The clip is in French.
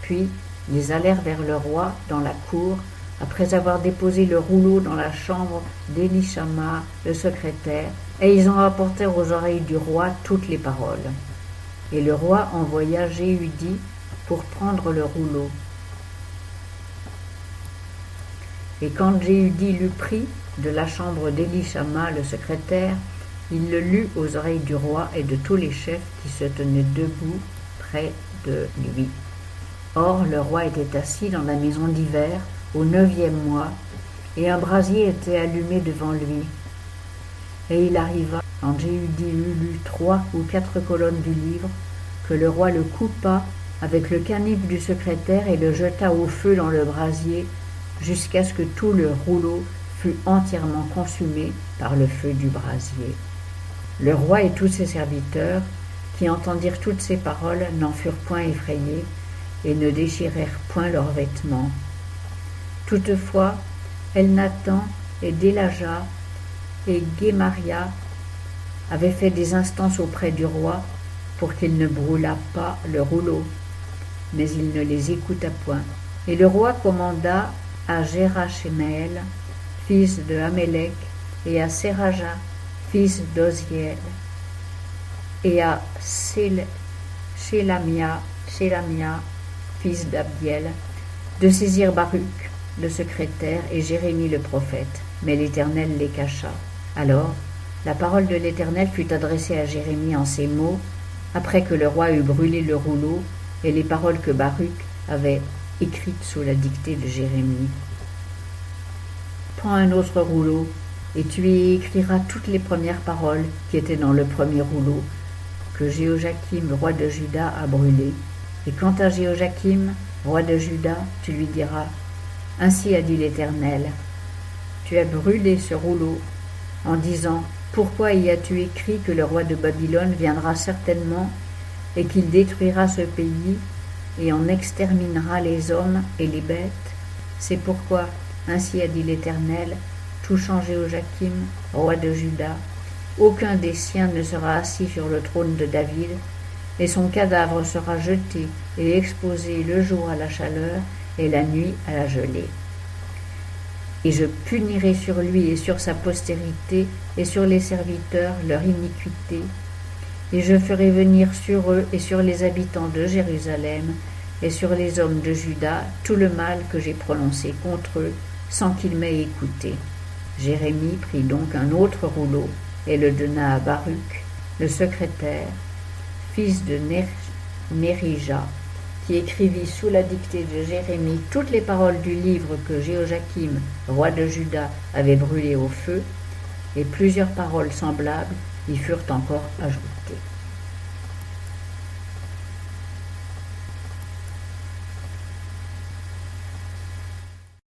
Puis ils allèrent vers le roi dans la cour, après avoir déposé le rouleau dans la chambre d'Élishama, le secrétaire, et ils en rapportèrent aux oreilles du roi toutes les paroles. Et le roi envoya Jéhudi pour prendre le rouleau. Et quand Jéhudi l'eut pris de la chambre d'Élishama, le secrétaire, il le lut aux oreilles du roi et de tous les chefs qui se tenaient debout près de lui. Or, le roi était assis dans la maison d'hiver, au 9e mois, et un brasier était allumé devant lui. Et il arriva, quand Jéhudi eut lu 3 ou 4 colonnes du livre, que le roi le coupa avec le canif du secrétaire et le jeta au feu dans le brasier, jusqu'à ce que tout le rouleau fût entièrement consumé par le feu du brasier. Le roi et tous ses serviteurs, qui entendirent toutes ces paroles, n'en furent point effrayés et ne déchirèrent point leurs vêtements. Toutefois, Elnathan et Délaja et Guémaria avaient fait des instances auprès du roi pour qu'il ne brûlât pas le rouleau, mais il ne les écouta point. Et le roi commanda à Jérachméel, fils de Amélec, et à Séraja, fils d'Oziel, et à Shélamia, fils d'Abdiel, de saisir Baruch, le secrétaire, et Jérémie le prophète, mais l'Éternel les cacha. Alors, la parole de l'Éternel fut adressée à Jérémie en ces mots, après que le roi eut brûlé le rouleau, et les paroles que Baruch avait écrites sous la dictée de Jérémie. Prends un autre rouleau, et tu y écriras toutes les premières paroles qui étaient dans le premier rouleau, que Jéhojakim, roi de Juda, a brûlé. Et quant à Jéhojakim, roi de Juda, tu lui diras, « Ainsi a dit l'Éternel, tu as brûlé ce rouleau, en disant, pourquoi y as-tu écrit que le roi de Babylone viendra certainement, et qu'il détruira ce pays, et en exterminera les hommes et les bêtes? C'est pourquoi, ainsi a dit l'Éternel, touchant Jéhojakim, roi de Juda, aucun des siens ne sera assis sur le trône de David, et son cadavre sera jeté et exposé le jour à la chaleur et la nuit à la gelée. Et je punirai sur lui et sur sa postérité et sur les serviteurs leur iniquité, et je ferai venir sur eux et sur les habitants de Jérusalem et sur les hommes de Juda tout le mal que j'ai prononcé contre eux, sans qu'ils m'aient écouté. » Jérémie prit donc un autre rouleau et le donna à Baruch, le secrétaire, fils de Nérija, qui écrivit sous la dictée de Jérémie toutes les paroles du livre que Jéhojakim, roi de Juda, avait brûlé au feu, et plusieurs paroles semblables y furent encore ajoutées.